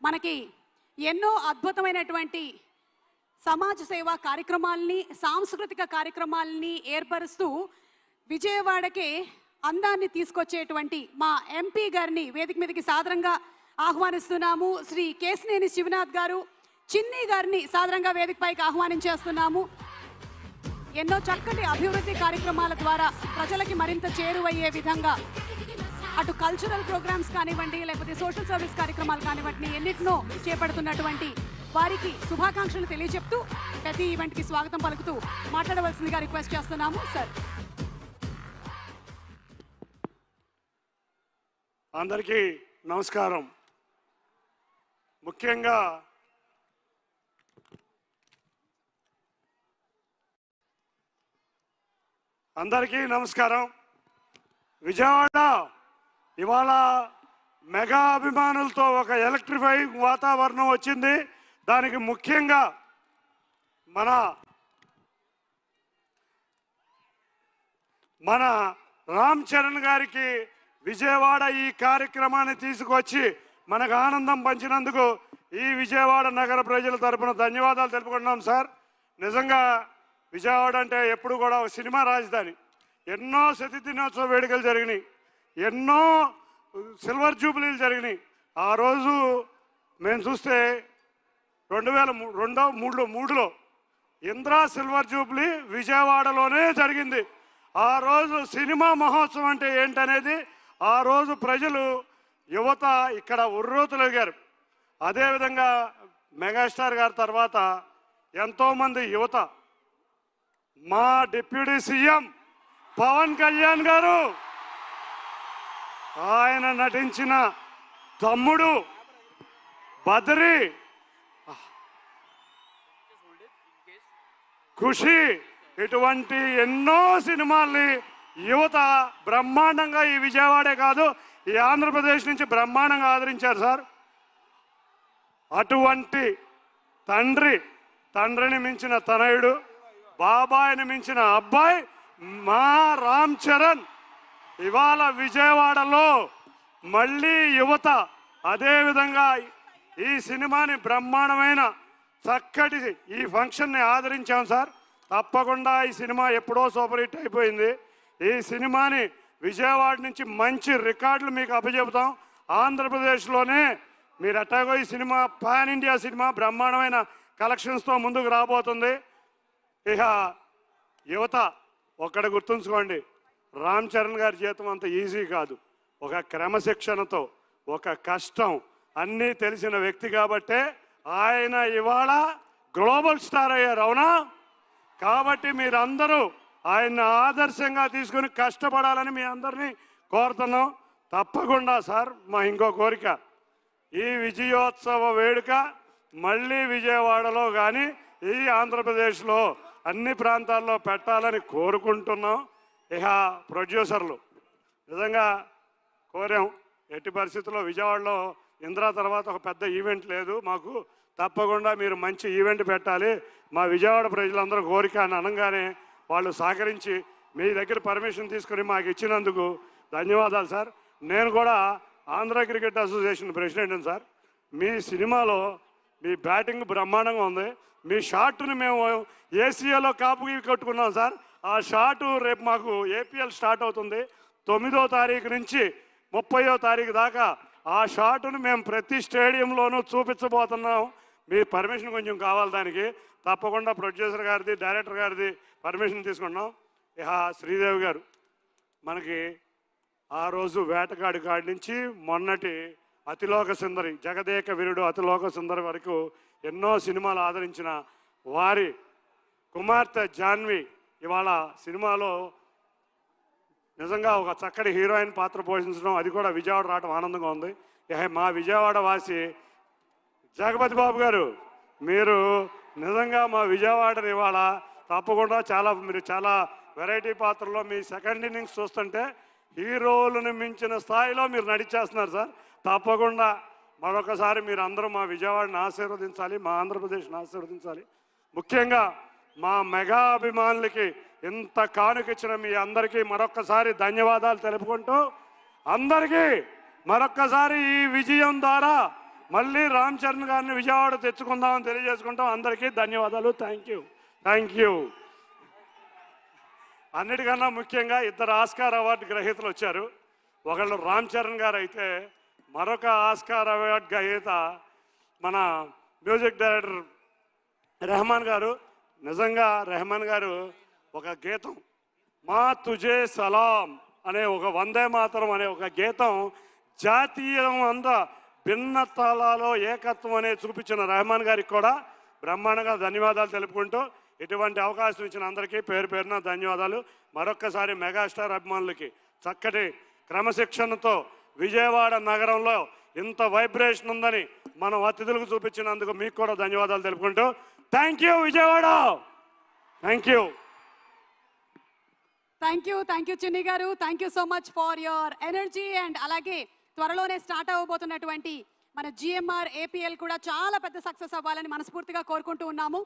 మనకి ఎన్నో అద్భుతమైనటువంటి సమాజ సేవా కార్యక్రమాలని, సాంస్కృతిక కార్యక్రమాలని ఏర్పరుస్తూ విజయవాడకే అందాన్ని తీసుకొచ్చేటువంటి మా ఎంపీ గారిని వేదిక మీదకి సాదరంగా ఆహ్వానిస్తున్నాము. శ్రీ కేశినేని శివనాథ్ గారు, చిన్ని గారిని సాదరంగా వేదికపైకి ఆహ్వానించేస్తున్నాము. ఎన్నో చక్కటి అభివృద్ధి కార్యక్రమాల ద్వారా ప్రజలకి మరింత చేరువయ్యే విధంగా అటు కల్చరల్ ప్రోగ్రామ్స్ కానివ్వండి, లేకపోతే సోషల్ సర్వీస్ కార్యక్రమాలు కానివ్వండి, ఎన్నిటినో చేపడుతున్నటువంటి వారికి శుభాకాంక్షలు తెలియజెప్తూ ప్రతి ఈవెంట్కి స్వాగతం పలుకుతూ మాట్లాడవలసిందిగా రిక్వెస్ట్ చేస్తున్నాము. సార్, అందరికీ నమస్కారం. ముఖ్యంగా అందరికీ నమస్కారం. విజయవాడ ఇవాళ మెగా అభిమానులతో ఒక ఎలక్ట్రిఫై వాతావరణం వచ్చింది. దానికి ముఖ్యంగా మన రామ్ చరణ్ గారికి విజయవాడ ఈ కార్యక్రమాన్ని తీసుకొచ్చి మనకు ఆనందం పంచినందుకు ఈ విజయవాడ నగర ప్రజల తరపున ధన్యవాదాలు తెలుపుకుంటున్నాం సార్. నిజంగా విజయవాడ అంటే ఎప్పుడు కూడా ఒక సినిమా రాజధాని. ఎన్నో శత దినోత్సవ వేడుకలు జరిగినాయి, ఎన్నో సిల్వర్ జూబిలీలు జరిగినాయి. ఆ రోజు మేము చూస్తే 2002-3లో ఇంద్రా సిల్వర్ జూబ్లీ విజయవాడలోనే జరిగింది. ఆ రోజు సినిమా మహోత్సవం అంటే ఏంటనేది ఆ రోజు ప్రజలు, యువత ఇక్కడ ఉర్రూతలగారు. అదేవిధంగా మెగాస్టార్ గారి తర్వాత ఎంతోమంది యువత, మా డిప్యూటీ సీఎం పవన్ కళ్యాణ్ గారు, ఆయన నటించిన తమ్ముడు, బద్రీ, ఖుషి, ఇటువంటి ఎన్నో సినిమాల్ని యువత బ్రహ్మాండంగా ఈ విజయవాడే కాదు ఈ ఆంధ్రప్రదేశ్ నుంచి బ్రహ్మాండంగా ఆదరించారు సార్. అటువంటి తండ్రిని మించిన తనయుడు, బాబాయిని మించిన అబ్బాయి మా రామ్ చరణ్ ఇవాళ విజయవాడలో మళ్ళీ యువత, అదేవిధంగా ఈ సినిమాని బ్రహ్మాండమైన చక్కటి ఈ ఫంక్షన్ని ఆదరించాం సార్. తప్పకుండా ఈ సినిమా ఎప్పుడో సూపర్ హిట్ అయిపోయింది. ఈ సినిమాని విజయవాడ నుంచి మంచి రికార్డులు మీకు అప్పచెబుతాం. ఆంధ్రప్రదేశ్లోనే మీరు ఎట్టాగో ఈ సినిమా పాన్ ఇండియా సినిమా బ్రహ్మాండమైన కలెక్షన్స్తో ముందుకు రాబోతుంది. ఇక యువత ఒక్కడ గుర్తుంచుకోండి, రామ్ చరణ్ గారి జీవితం అంత ఈజీ కాదు. ఒక క్రమశిక్షణతో, ఒక కష్టం అన్నీ తెలిసిన వ్యక్తి కాబట్టే ఆయన ఇవాళ గ్లోబల్ స్టార్ అయ్యారు, అవునా? కాబట్టి మీరందరూ ఆయన్ని ఆదర్శంగా తీసుకుని కష్టపడాలని మీ అందరినీ కోరుతున్నాం. తప్పకుండా సార్, మా ఇంకో కోరిక, ఈ విజయోత్సవ వేడుక మళ్ళీ విజయవాడలో కానీ ఈ ఆంధ్రప్రదేశ్లో అన్ని ప్రాంతాల్లో పెట్టాలని కోరుకుంటున్నాం. ఇక ప్రొడ్యూసర్లు నిజంగా కోరాం, ఎట్టి పరిస్థితుల్లో విజయవాడలో ఇందిరా తర్వాత ఒక పెద్ద ఈవెంట్ లేదు మాకు, తప్పకుండా మీరు మంచి ఈవెంట్ పెట్టాలి మా విజయవాడ ప్రజలందరూ కోరిక అని అనగానే వాళ్ళు సహకరించి మీ దగ్గర పర్మిషన్ తీసుకుని మాకు ఇచ్చినందుకు ధన్యవాదాలు సార్. నేను కూడా ఆంధ్ర క్రికెట్ అసోసియేషన్ ప్రెసిడెంట్ని సార్. మీ సినిమాలో మీ బ్యాటింగ్ బ్రహ్మాండంగా ఉంది. మీ షాట్ని మేము ఏసీఏలో కాపుకి కట్టుకున్నాం సార్. ఆ షాటు రేపు మాకు ఏపీఎల్ స్టార్ట్ అవుతుంది 9వ తారీఖు నుంచి 30వ తారీఖు దాకా. ఆ షాటును మేము ప్రతి స్టేడియంలోనూ చూపించబోతున్నాం. మీ పర్మిషన్ కొంచెం కావాలి దానికి. తప్పకుండా ప్రొడ్యూసర్ గారిది, డైరెక్టర్ గారిది పర్మిషన్ తీసుకున్నాం. ఇక శ్రీదేవి గారు మనకి ఆ రోజు వేటగాడి కాడి నుంచి మొన్నటి అతిలోక సుందరి, జగదేక వీరుడు అతిలోక సుందరి వరకు ఎన్నో సినిమాలు ఆదరించిన వారి కుమార్తె జాన్వి ఇవాళ సినిమాలో నిజంగా ఒక చక్కటి హీరోయిన్ పాత్ర పోషించడం, అది కూడా విజయవాడ రావడం ఆనందంగా ఉంది. మా విజయవాడ వాసి జగపతి బాబు గారు, మీరు నిజంగా మా విజయవాడని ఇవాళ తప్పకుండా మీరు చాలా వెరైటీ పాత్రలో మీ సెకండ్ ఇన్నింగ్స్ చూస్తుంటే హీరోలను మించిన స్థాయిలో మీరు నడిచేస్తున్నారు సార్. తప్పకుండా మరొకసారి మీరు అందరూ మా విజయవాడని ఆశీర్వదించాలి, మా ఆంధ్రప్రదేశ్ని ఆశీర్వదించాలి. ముఖ్యంగా మా మెగా అభిమానులకి ఇంత కానుకిచ్చిన మీ అందరికీ మరొక్కసారి ధన్యవాదాలు తెలుపుకుంటూ, అందరికీ మరొక్కసారి ఈ విజయం ద్వారా మళ్ళీ రామ్ చరణ్ గారిని విజయవాడ తెచ్చుకుందామని తెలియజేసుకుంటాం. అందరికీ ధన్యవాదాలు. Thank you. అన్నిటికన్నా ముఖ్యంగా 2 ఆస్కార్ అవార్డు గ్రహీతలు వచ్చారు. ఒకళ్ళు రామ్ చరణ్ గారు అయితే మరొక ఆస్కార్ అవార్డు గ్రహీత మన మ్యూజిక్ డైరెక్టర్ రెహమాన్ గారు. నిజంగా రెహమాన్ గారు ఒక గీతం మా తుజే సలాం అనే ఒక వందే మాతరం అనే ఒక గీతం జాతీయం అంతా భిన్నతలలో ఏకత్వం అనేది చూపించిన రెహమాన్ గారికి కూడా బ్రహ్మాండంగా ధన్యవాదాలు తెలుపుకుంటూ ఇటువంటి అవకాశం ఇచ్చిన అందరికీ పేరు పేరున ధన్యవాదాలు. మరొక్కసారి మెగాస్టార్ అభిమానులకి చక్కటి క్రమశిక్షణతో విజయవాడ నగరంలో ఇంత వైబ్రేషన్ ఉందని మనం అతిథులకు చూపించినందుకు మీకు కూడా ధన్యవాదాలు తెలుపుకుంటూ thank you Vijayawada. Thank you చిన్ని గారు. Thank you so much for your energy. And అలాగే త్వరలోనే స్టార్ట్ అవ్వబోతున్నటువంటి మన జిఎంఆర్ ఏపీఎల్ కూడా చాలా పెద్ద సక్సెస్ అవ్వాలని మనస్ఫూర్తిగా కోరుకుంటూ ఉన్నాము.